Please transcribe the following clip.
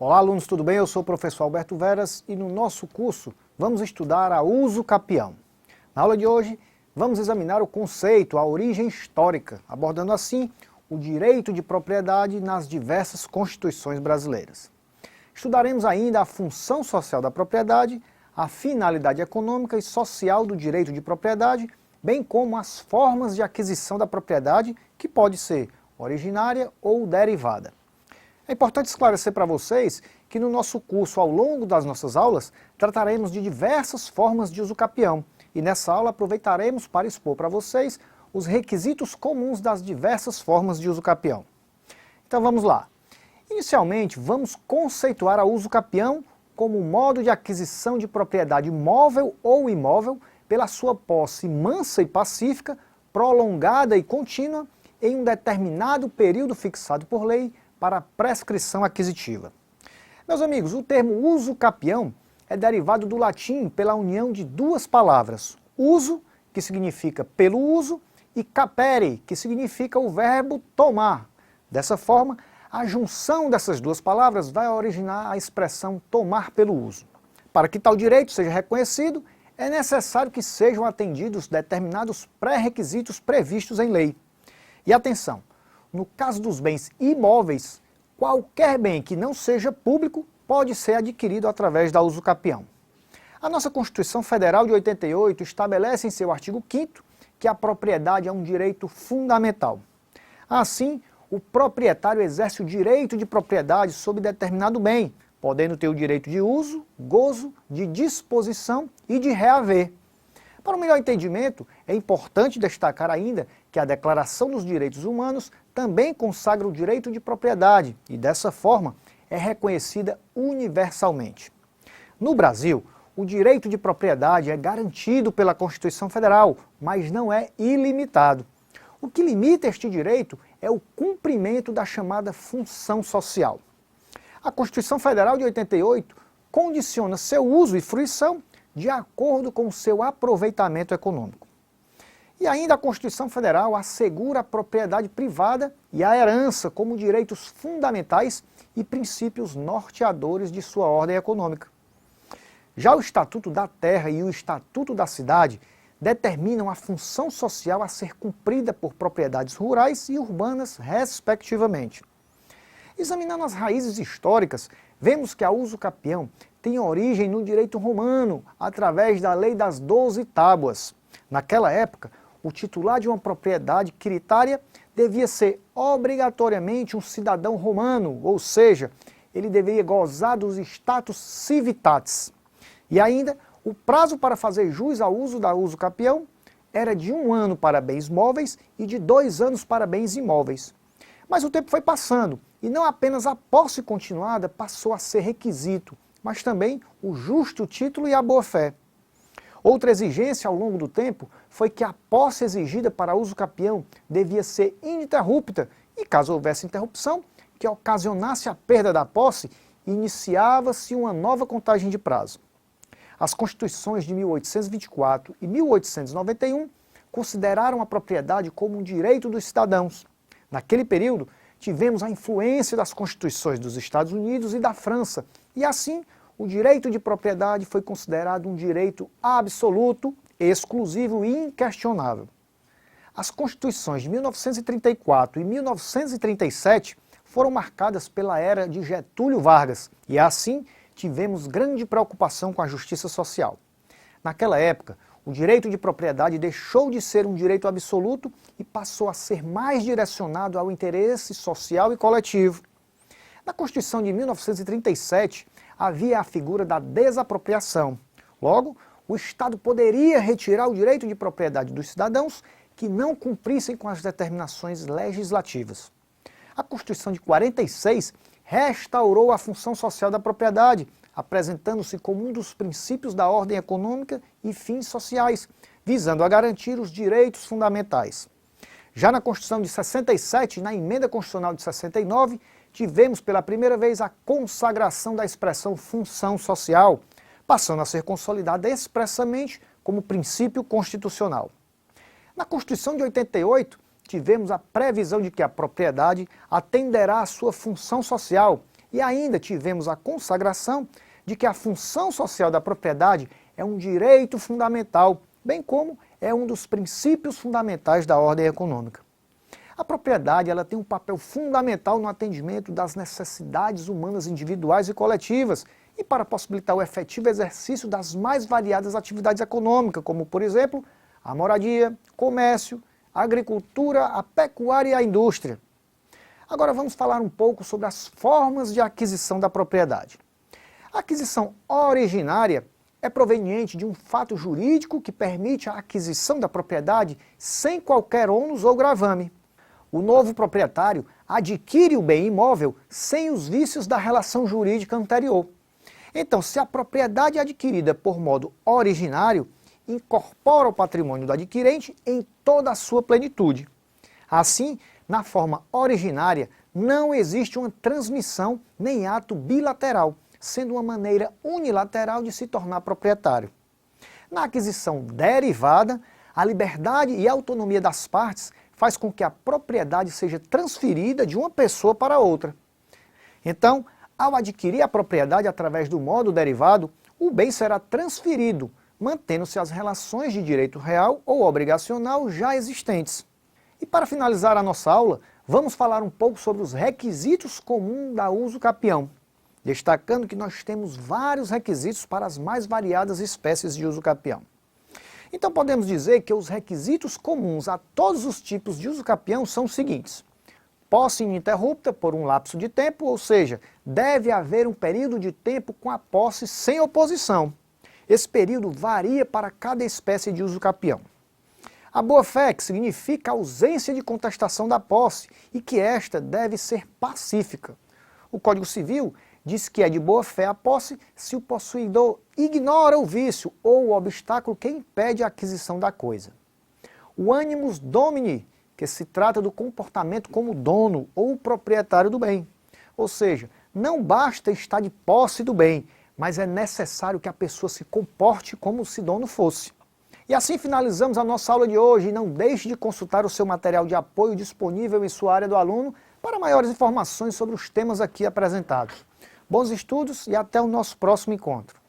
Olá alunos, tudo bem? Eu sou o professor Alberto Veras e no nosso curso vamos estudar a uso capião. Na aula de hoje vamos examinar o conceito, a origem histórica, abordando assim o direito de propriedade nas diversas constituições brasileiras. Estudaremos ainda a função social da propriedade, a finalidade econômica e social do direito de propriedade, bem como as formas de aquisição da propriedade, que pode ser originária ou derivada. É importante esclarecer para vocês que no nosso curso, ao longo das nossas aulas, trataremos de diversas formas de uso capião, e nessa aula aproveitaremos para expor para vocês os requisitos comuns das diversas formas de uso capião. Então vamos lá. Inicialmente, vamos conceituar a uso capião como um modo de aquisição de propriedade móvel ou imóvel pela sua posse mansa e pacífica, prolongada e contínua, em um determinado período fixado por lei para prescrição aquisitiva. Meus amigos, o termo uso capião é derivado do latim pela união de duas palavras, uso, que significa pelo uso, e capere, que significa o verbo tomar. Dessa forma, a junção dessas duas palavras vai originar a expressão tomar pelo uso. Para que tal direito seja reconhecido, é necessário que sejam atendidos determinados pré-requisitos previstos em lei. E atenção, no caso dos bens imóveis, qualquer bem que não seja público pode ser adquirido através da uso capião. A nossa Constituição Federal de 88 estabelece em seu artigo 5º que a propriedade é um direito fundamental. Assim, o proprietário exerce o direito de propriedade sobre determinado bem, podendo ter o direito de uso, gozo, de disposição e de reaver. Para um melhor entendimento, é importante destacar ainda que a Declaração dos Direitos Humanos também consagra o direito de propriedade e, dessa forma, é reconhecida universalmente. No Brasil, o direito de propriedade é garantido pela Constituição Federal, mas não é ilimitado. O que limita este direito é o cumprimento da chamada função social. A Constituição Federal de 88 condiciona seu uso e fruição de acordo com o seu aproveitamento econômico. E ainda a Constituição Federal assegura a propriedade privada e a herança como direitos fundamentais e princípios norteadores de sua ordem econômica. Já o Estatuto da Terra e o Estatuto da Cidade determinam a função social a ser cumprida por propriedades rurais e urbanas, respectivamente. Examinando as raízes históricas, vemos que a uso capião tem origem no direito romano, através da Lei das 12 Tábuas. Naquela época, o titular de uma propriedade quiritária devia ser obrigatoriamente um cidadão romano, ou seja, ele deveria gozar dos status civitatis. E ainda, o prazo para fazer jus ao uso da uso capião era de 1 ano para bens móveis e de 2 anos para bens imóveis. Mas o tempo foi passando, e não apenas a posse continuada passou a ser requisito, mas também o justo título e a boa-fé. Outra exigência ao longo do tempo foi que a posse exigida para uso capião devia ser ininterrupta e, caso houvesse interrupção, que ocasionasse a perda da posse, iniciava-se uma nova contagem de prazo. As Constituições de 1824 e 1891 consideraram a propriedade como um direito dos cidadãos. Naquele período, tivemos a influência das Constituições dos Estados Unidos e da França, e assim, o direito de propriedade foi considerado um direito absoluto, exclusivo e inquestionável. As Constituições de 1934 e 1937 foram marcadas pela era de Getúlio Vargas, e assim tivemos grande preocupação com a justiça social. Naquela época, o direito de propriedade deixou de ser um direito absoluto e passou a ser mais direcionado ao interesse social e coletivo. Na Constituição de 1937, havia a figura da desapropriação. Logo, o Estado poderia retirar o direito de propriedade dos cidadãos que não cumprissem com as determinações legislativas. A Constituição de 46 restaurou a função social da propriedade, apresentando-se como um dos princípios da ordem econômica e fins sociais, visando a garantir os direitos fundamentais. Já na Constituição de 67 e na Emenda Constitucional de 69, tivemos pela primeira vez a consagração da expressão função social, passando a ser consolidada expressamente como princípio constitucional. Na Constituição de 88, tivemos a previsão de que a propriedade atenderá à sua função social, E ainda tivemos a consagração de que a função social da propriedade é um direito fundamental, bem como é um dos princípios fundamentais da ordem econômica. A propriedade ela tem um papel fundamental no atendimento das necessidades humanas individuais e coletivas e para possibilitar o efetivo exercício das mais variadas atividades econômicas, como, por exemplo, a moradia, comércio, a agricultura, a pecuária e a indústria. Agora vamos falar um pouco sobre as formas de aquisição da propriedade. A aquisição originária é proveniente de um fato jurídico que permite a aquisição da propriedade sem qualquer ônus ou gravame. O novo proprietário adquire o bem imóvel sem os vícios da relação jurídica anterior. Então, se a propriedade é adquirida por modo originário, incorpora o patrimônio do adquirente em toda a sua plenitude. Assim, na forma originária, não existe uma transmissão nem ato bilateral, sendo uma maneira unilateral de se tornar proprietário. Na aquisição derivada, a liberdade e a autonomia das partes faz com que a propriedade seja transferida de uma pessoa para outra. Então, ao adquirir a propriedade através do modo derivado, o bem será transferido, mantendo-se as relações de direito real ou obrigacional já existentes. E para finalizar a nossa aula, vamos falar um pouco sobre os requisitos comuns da uso capião, destacando que nós temos vários requisitos para as mais variadas espécies de uso capião. Então podemos dizer que os requisitos comuns a todos os tipos de uso capião são os seguintes: posse ininterrupta por um lapso de tempo, ou seja, deve haver um período de tempo com a posse sem oposição. Esse período varia para cada espécie de uso capião. A boa-fé, que significa a ausência de contestação da posse e que esta deve ser pacífica. O Código Civil diz que é de boa-fé a posse se o possuidor ignora o vício ou o obstáculo que impede a aquisição da coisa. O animus domini, que se trata do comportamento como dono ou proprietário do bem. Ou seja, não basta estar de posse do bem, mas é necessário que a pessoa se comporte como se dono fosse. E assim finalizamos a nossa aula de hoje. Não deixe de consultar o seu material de apoio disponível em sua área do aluno para maiores informações sobre os temas aqui apresentados. Bons estudos e até o nosso próximo encontro.